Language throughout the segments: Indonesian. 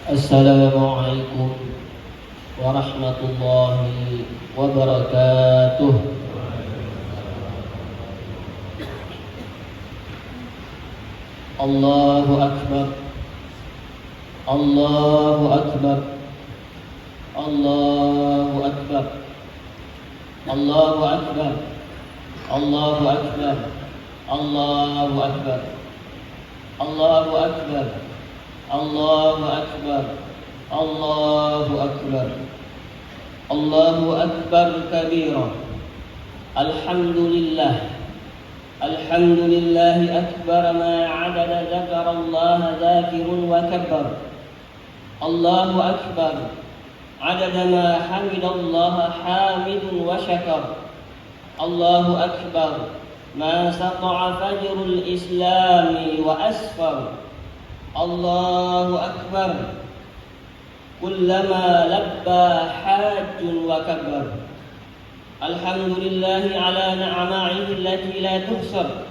Assalamualaikum warahmatullahi wabarakatuh. Allahu Akbar, Allahu Akbar, Allahu Akbar, Allahu Akbar, Allahu Akbar, Allahu Akbar, Allahu Akbar, Allahu Akbar, Allahu Akbar, Allahu Akbar kabira. Alhamdulillah, Alhamdulillahi akbar ma adada dzakara Allah dzakirun wa kabbar. Allahu akbar adada ma hamidallaha hamidun wa syakar. Allahu akbar ma sata'a fajrul islami wa asfar. Allahu akbar kullama labba hajjun wa kabbar. Alhamdulillahi ala ni'ama'ihi allati la tuhsar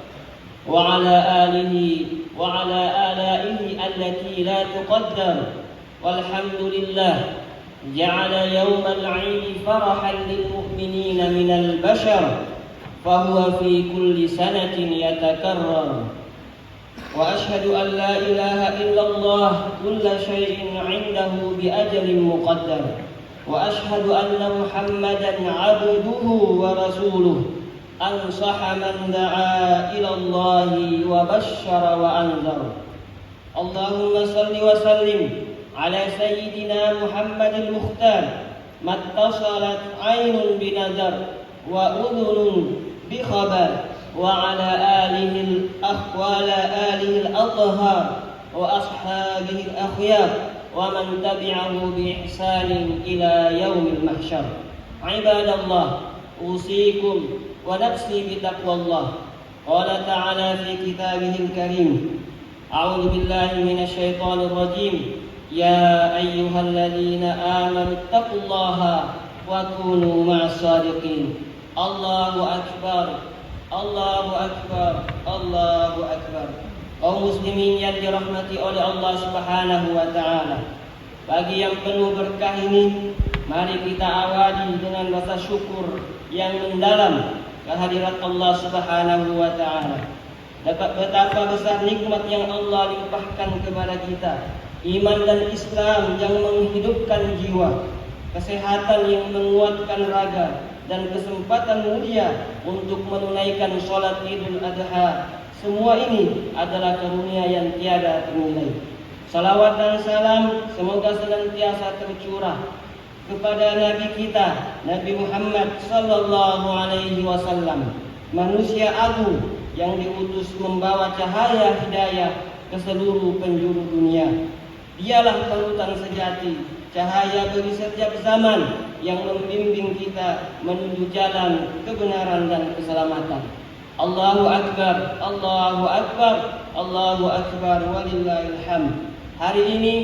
wa ala alihi wa ala alaihi allati la tuqaddar. Walhamdulillah ja'ala yawmal 'idi farahan lil mu'minina minal bashar fahuwa fi kulli sanatin yatakarrar. Wa ashhadu an la ilaha illallah kulla shay'in 'indahu bi ajalin muqaddar. Wa ashhadu anna Muhammadan 'abduhu wa rasuluh ansaha man da'a ila Allahi wa basyara wa anzar. Allahumma salli wa sallim ala sayyidina Muhammadil Mukhtar mattasalat 'ainun binadar wa udhunun bi khabar wa ala alihi al-athhar wa ashabihi al-akhyar wa man tabi'ahu bi ihsanin ila yaumil mahsyar. Ibadallah, usikum wa nafsi bi taqwallah. Qala ta'ala fi kitabihil karim, a'udzu billahi minasy syaithanir rajim. Ya ayyuhalladzina amanu taqullaha wa kunu ma'as shadiqin. Allahu akbar, Allahu akbar, Allahu akbar. Kaum muslimin yang dirahmati oleh Allah Subhanahu wa taala. Pagi yang penuh berkah ini, mari kita awali dengan rasa syukur yang mendalam kehadirat Allah Subhanahu wa taala. Betapa besar nikmat yang Allah limpahkan kepada kita. Iman dan Islam yang menghidupkan jiwa, kesehatan yang menguatkan raga, dan kesempatan mulia untuk menunaikan sholat Idul Adha. Semua ini adalah karunia yang tiada ternilai. Salawat dan salam semoga senantiasa tercurah kepada Nabi kita, Nabi Muhammad sallallahu alaihi wasallam, manusia agung yang diutus membawa cahaya hidayah ke seluruh penjuru dunia. Dialah panutan sejati, cahaya bagi setiap zaman yang membimbing kita menuju jalan kebenaran dan keselamatan. Allahu akbar, Allahu akbar, Allahu akbar, walillahil hamd. Hari ini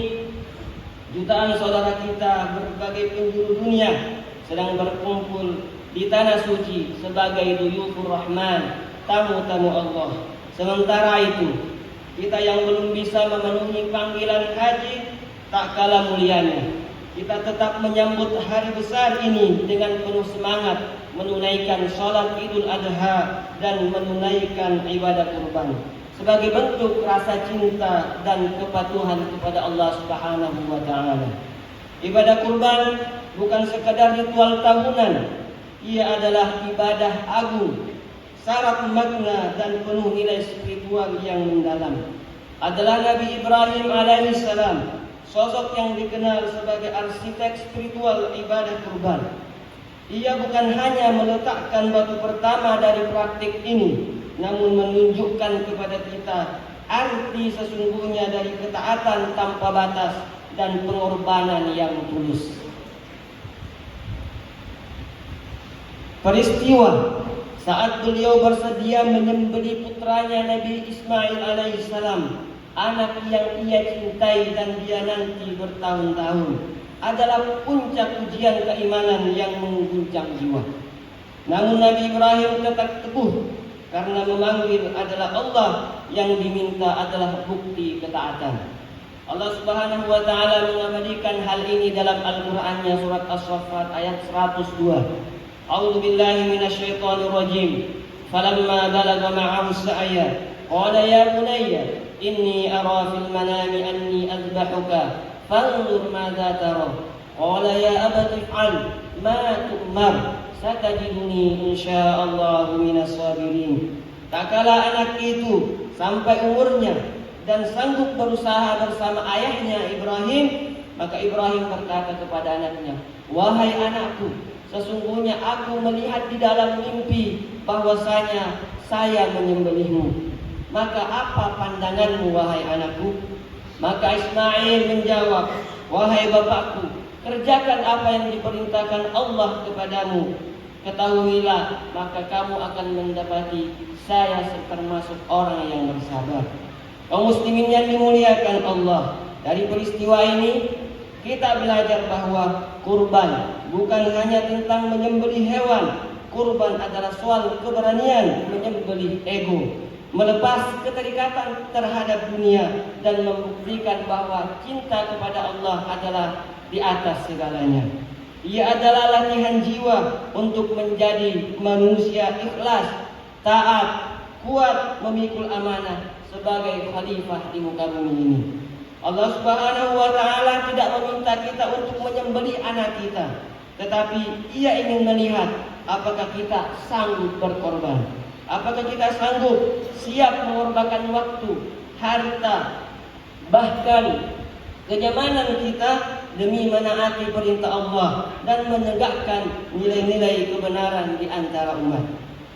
jutaan saudara kita berbagai penjuru dunia sedang berkumpul di tanah suci sebagai duyufur rahman, tamu-tamu Allah. Sementara itu, kita yang belum bisa memenuhi panggilan haji tak kalah mulianya, kita tetap menyambut hari besar ini dengan penuh semangat menunaikan sholat Idul Adha dan menunaikan ibadah kurban sebagai bentuk rasa cinta dan kepatuhan kepada Allah Subhanahu wa taala. Ibadah kurban bukan sekadar ritual tahunan, ia adalah ibadah agung, syarat makna dan penuh nilai spiritual yang mendalam. Adalah Nabi Ibrahim alaihissalam, sosok yang dikenal sebagai arsitek spiritual ibadah kurban. Ia bukan hanya meletakkan batu pertama dari praktik ini, namun menunjukkan kepada kita arti sesungguhnya dari ketaatan tanpa batas dan pengorbanan yang tulus. Peristiwa saat beliau bersedia menyembelih putranya Nabi Ismail alaihissalam, anak yang ia cintai dan dia nanti bertahun-tahun, adalah puncak ujian keimanan yang mengguncang jiwa. Namun Nabi Ibrahim tetap teguh karena memanggil adalah Allah, yang diminta adalah bukti ketaatan. Allah Subhanahu wa taala mengabadikan hal ini dalam Al-Qur'annya surat As-Saffat ayat 102. A'udzu billahi minasyaitonir rajim. Falamma balagha ma'ahu as-sa'ya qala ya bunayya inni ara fil manami anni azbahuka fanzur madza tara. Qala ya abati if'al ma tu'mar satajiduni insyaallah minas sabirin. Tak kala anak itu sampai umurnya dan sanggup berusaha bersama ayahnya Ibrahim, maka Ibrahim berkata kepada anaknya, "Wahai anakku, sesungguhnya aku melihat di dalam mimpi bahwasanya saya menyembelihmu. Maka apa pandanganmu wahai anakku?" Maka Ismail menjawab, "Wahai bapakku, kerjakan apa yang diperintahkan Allah kepadamu. Ketahuilah, maka kamu akan mendapati saya termasuk orang yang bersabar." Kaum muslimin yang dimuliakan Allah, dari peristiwa ini kita belajar bahwa kurban bukan hanya tentang menyembelih hewan. Kurban adalah soal keberanian menyembelih ego, melepas keterikatan terhadap dunia, dan membuktikan bahwa cinta kepada Allah adalah di atas segalanya. Ia adalah latihan jiwa untuk menjadi manusia ikhlas, taat, kuat memikul amanah sebagai khalifah di muka bumi ini. Allah Subhanahu wa taala tidak meminta kita untuk menyembelih anak kita, tetapi Ia ingin melihat apakah kita sanggup berkorban. Apakah kita sanggup siap mengorbankan waktu, harta, bahkan kenyamanan kita demi menaati perintah Allah dan menegakkan nilai-nilai kebenaran di antara umat.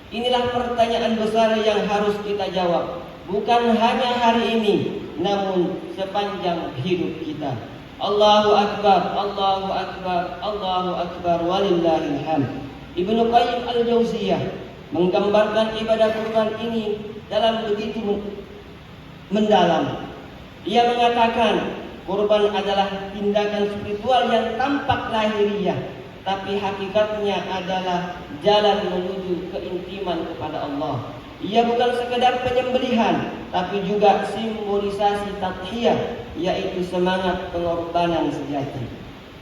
Inilah pertanyaan besar yang harus kita jawab. Bukan hanya hari ini, namun sepanjang hidup kita. Allahu Akbar, Allahu Akbar, Allahu Akbar, walillahil hamd. Ibnu Qayyim al-Jauziyah menggambarkan ibadah kurban ini dalam begitu mendalam. Ia mengatakan, kurban adalah tindakan spiritual yang tampak lahiriah, tapi hakikatnya adalah jalan menuju keintiman kepada Allah. Ia bukan sekedar penyembelihan, tapi juga simbolisasi tadhiyah, yaitu semangat pengorbanan sejati.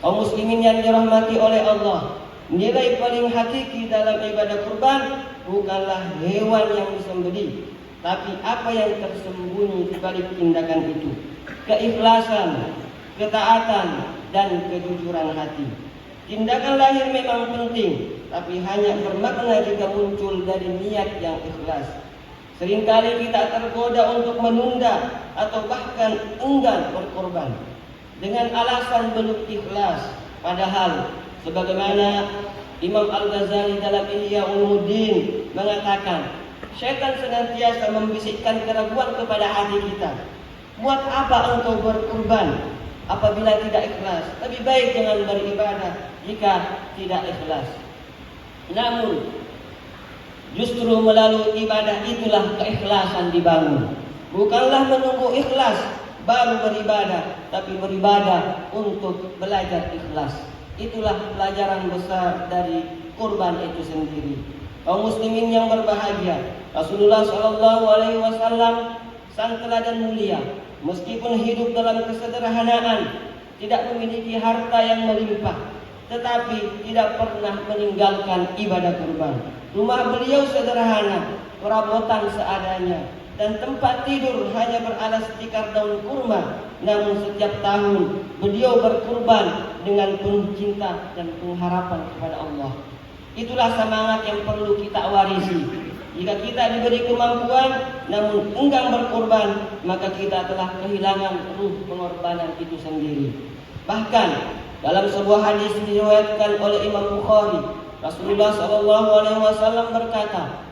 Kaum muslimin yang dirahmati oleh Allah, nilai paling hakiki dalam ibadah kurban bukanlah hewan yang disembelih, tapi apa yang tersembunyi di balik tindakan itu. Keikhlasan, ketaatan, dan kejujuran hati. Tindakan lahir memang penting, tapi hanya bermakna jika muncul dari niat yang ikhlas. Seringkali kita tergoda untuk menunda atau bahkan enggan berkorban dengan alasan belum ikhlas. Padahal sebagaimana Imam Al-Ghazali dalam Ihya Ulumuddin mengatakan, syaitan senantiasa membisikkan keraguan kepada hati kita. Buat apa engkau berkorban apabila tidak ikhlas? Lebih baik jangan beribadah jika tidak ikhlas. Namun justru melalui ibadah itulah keikhlasan dibangun. Bukanlah menunggu ikhlas baru beribadah, tapi beribadah untuk belajar ikhlas. Itulah pelajaran besar dari kurban itu sendiri. Kaum muslimin yang berbahagia, Rasulullah SAW sang teladan mulia, meskipun hidup dalam kesederhanaan, tidak memiliki harta yang melimpah, tetapi tidak pernah meninggalkan ibadah kurban. Rumah beliau sederhana, perabotan seadanya, dan tempat tidur hanya beralas tikar daun kurma. Namun setiap tahun beliau berkurban dengan penuh cinta dan pengharapan kepada Allah. Itulah semangat yang perlu kita warisi. Jika kita diberi kemampuan namun enggan berkorban, maka kita telah kehilangan ruh pengorbanan itu sendiri. Bahkan dalam sebuah hadis diriwayatkan oleh Imam Bukhari, Rasulullah SAW berkata,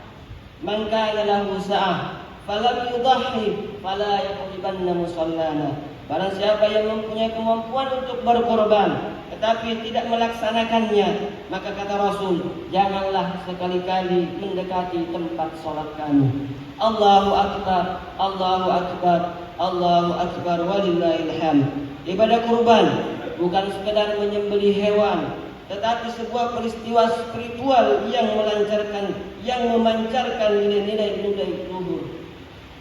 "Man kana lahu sa'ah falam yudahhi fala yaqribanna musallana." Barang siapa yang mempunyai kemampuan untuk berkorban tetapi tidak melaksanakannya, maka kata Rasul, janganlah sekali-kali mendekati tempat sholat kami. Allahu Akbar, Allahu Akbar, Allahu Akbar, walillahil hamd. Ibadah kurban bukan sekedar menyembelih hewan, tetapi sebuah peristiwa spiritual yang memancarkan nilai-nilai luhur.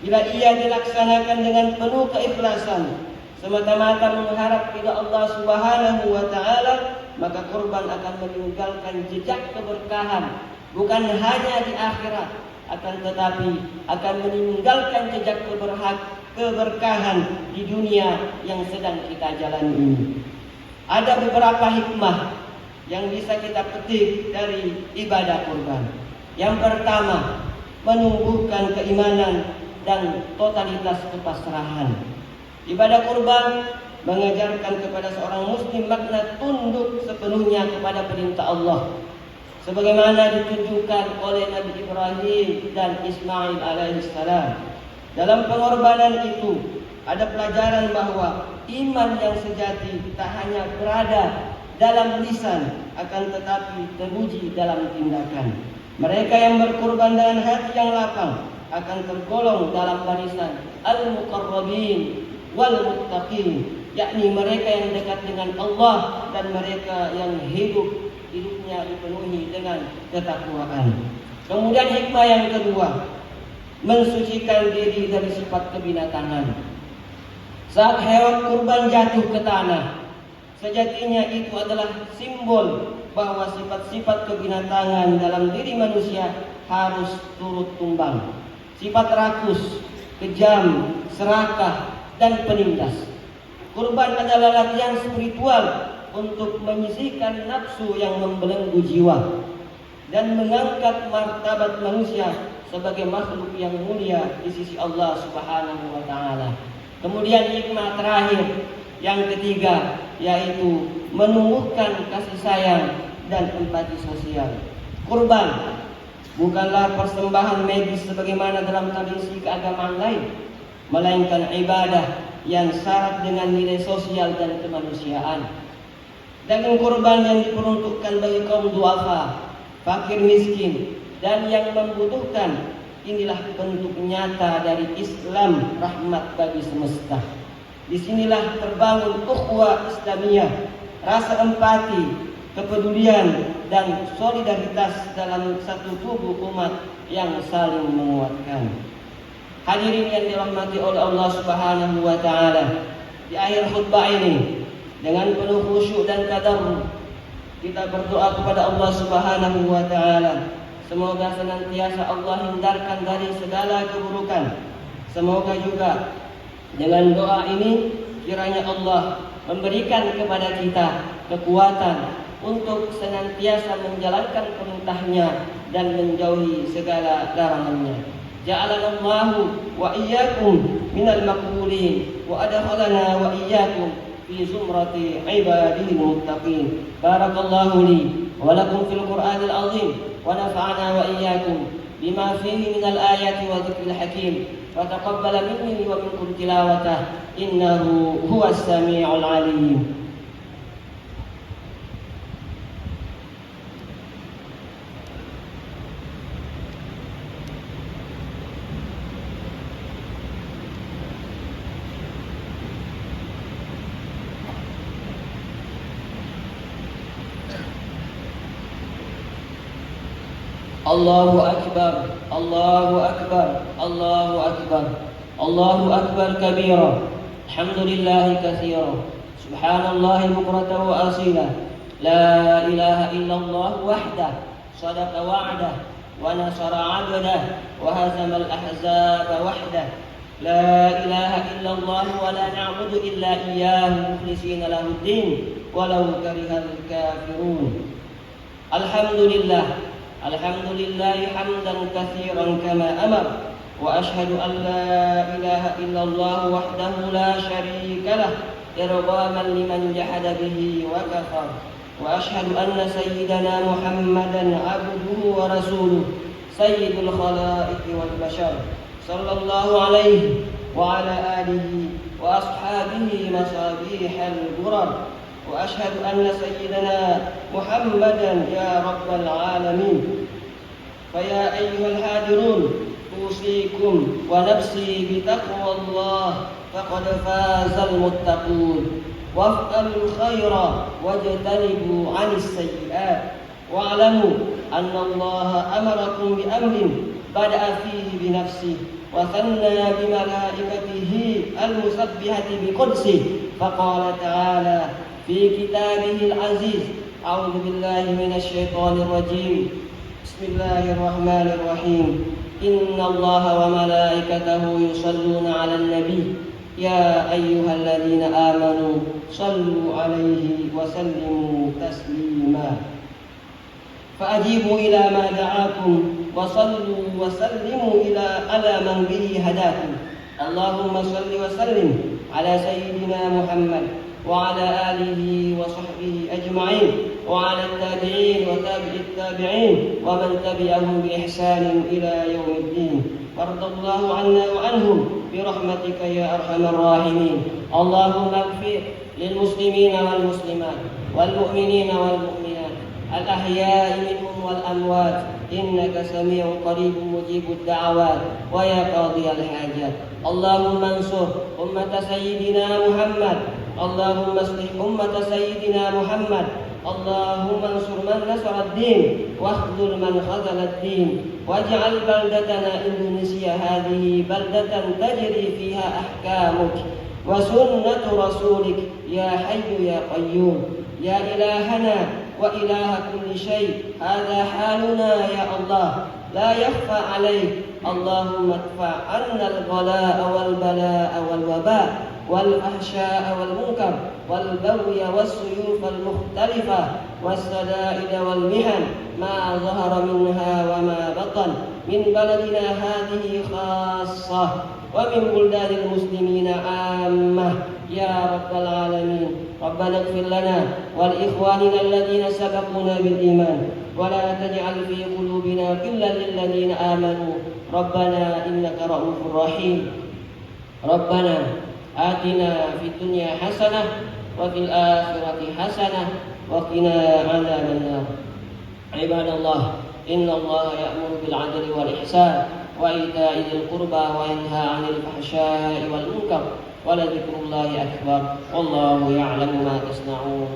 Bila ia dilaksanakan dengan penuh keikhlasan, semata-mata mengharap ridha Allah Subhanahu wa taala, maka kurban akan meninggalkan jejak keberkahan bukan hanya di akhirat, akan tetapi akan meninggalkan jejak keberkahan di dunia yang sedang kita jalani ini. Ada beberapa hikmah yang bisa kita petik dari ibadah kurban. Yang pertama, menumbuhkan keimanan dan totalitas kepasrahan. Ibadah kurban mengajarkan kepada seorang muslim makna tunduk sepenuhnya kepada perintah Allah, sebagaimana ditunjukkan oleh Nabi Ibrahim dan Ismail alaihissalam. Dalam pengorbanan itu ada pelajaran bahwa iman yang sejati tak hanya berada dalam lisan, akan tetapi teruji dalam tindakan. Mereka yang berkorban dengan hati yang lapang akan tergolong dalam barisan al-muqarrabin wal muttaqin, yakni mereka yang dekat dengan Allah dan mereka yang hidupnya dipenuhi dengan ketakwaan. Kemudian hikmah yang kedua, mensucikan diri dari sifat kebinatangan. Saat hewan kurban jatuh ke tanah, sejatinya itu adalah simbol bahwa sifat-sifat kebinatangan dalam diri manusia harus turut tumbang. Sifat rakus, kejam, serakah, dan penindas. Kurban adalah latihan spiritual untuk menyisihkan nafsu yang membelenggu jiwa dan mengangkat martabat manusia sebagai makhluk yang mulia di sisi Allah Subhanahu wa taala. Kemudian hikmah terakhir yang ketiga, yaitu menumbuhkan kasih sayang dan empati sosial. Kurban bukanlah persembahan medis sebagaimana dalam tradisi keagamaan lain, melainkan ibadah yang syarat dengan nilai sosial dan kemanusiaan. Daging kurban yang diperuntukkan bagi kaum duafa, fakir miskin, dan yang membutuhkan, inilah bentuk nyata dari Islam rahmat bagi semesta. Disinilah terbangun ukhuwah Islamiyah, rasa empati, kepedulian, dan solidaritas dalam satu tubuh umat yang saling menguatkan. Hadirin yang dirahmati oleh Allah Subhanahu wa taala, di akhir khutbah ini dengan penuh khusyuk dan tadarruk kita berdoa kepada Allah Subhanahu wa taala, semoga senantiasa Allah hindarkan dari segala keburukan. Semoga juga dengan doa ini kiranya Allah memberikan kepada kita kekuatan untuk senantiasa menjalankan perintahnya dan menjauhi segala larangannya. Ja'alanallahu wa iyyakum minal maqbulin wa adkhalana wa iyyakum fi zumrati ibadihi muttaqin. Barakallahu li wa lakum fil Qur'anil azim wa nafa'ana wa iyyakum bima fihi minal ayati wa dzikril hakim. فتقبل مني ومنكم تلاوته إنه هو السميع العليم. Allahu Akbar, Allahu Akbar, Allahu Akbar, Allahu Akbar kabira, alhamdulillahi katsira, subhanallahi bukratan wa asila, la ilaha illallah wahdah, sadaqa wa'dah, wa nasara 'abdah, wa hazama al-ahzaba wahdah, la ilaha illallah wa la na'budu illa iyyahu mukhlishina lahuddin, walau karihal kafirun. Alhamdulillah, alhamdulillahi hamdan katsiran kama amar, wa ashhadu an la ilaha illallah wahdahu la syarika lah irghaman liman jahada bihi wa kafar, wa ashhadu anna sayyidana Muhammadan abduhu wa rasuluh sayyidul khalaiqi wal bashar sallallahu alaihi wa ala alihi wa ashabihi masabihal ghurar. وأشهد أن سيدنا محمدا يا رب العالمين. فيا أيها الحاضرون أوصيكم ونفسي بتقوى الله فقد فاز المتقون. وافعلوا الخير واجتنبوا عن السيئات واعلموا أن الله أمركم بأمر بدأ فيه بنفسه وثنى بملائكته المسبحة بقدسه، فقال تعالى في كتابه العزيز: أعوذ بالله من الشيطان الرجيم، بسم الله الرحمن الرحيم، إن الله وملائكته يصلون على النبي يا أيها الذين آمنوا صلوا عليه وسلموا تسليما. فأجيبوا إلى ما دعاكم وصلوا وسلموا على من به هداكم. اللهم صل وسلم على سيدنا محمد وعلى آله وصحبه أجمعين، وعلى التابعين وتابع التابعين ومن تبعهم بإحسان إلى يوم الدين. وارض الله عنا وعنهم برحمتك يا أرحم الراحمين. اللهم اغفر للمسلمين والمسلمات والمؤمنين والمؤمنات الأحياء منهم والأموات، إنك سميع قريب مجيب الدعوات ويا قاضي الحاجات. اللهم انصر أمة سيدنا محمد، اللهم اصلح أمة سيدنا محمد، اللهم انصر من نصر الدين واخذل من خذل الدين، واجعل بلدتنا إندونيسيا هذه بلدة تجري فيها أحكامك وسنة رسولك يا حي يا قيوم يا إلهنا وإله كل شيء. هذا حالنا يا الله لا يخفى عليك. اللهم ادفع عنا الغلاء والبلاء والوباء والفحشاء والمنكر والبغي والسيوف المختلفة والشدائد والمحن ما ظهر منها وما بطن من بلدنا هذه خاصة ومن بلدان المسلمين عامة يا رب العالمين. ربنا اغفر لنا ولإخواننا الذين سبقونا بالإيمان، ولا تجعل في قلوبنا غلا للذين آمنوا ربنا إنك رؤوف رحيم. ربنا آتنا في الدنيا حسنة وفي الآخرة حسنة وقنا عذاب النار. عباد الله، إن الله يأمر بالعدل والإحسان وإيتاء ذي القربى وينهى عن الفحشاء والمنكر ولذكر الله أكبر والله يعلم ما تصنعون.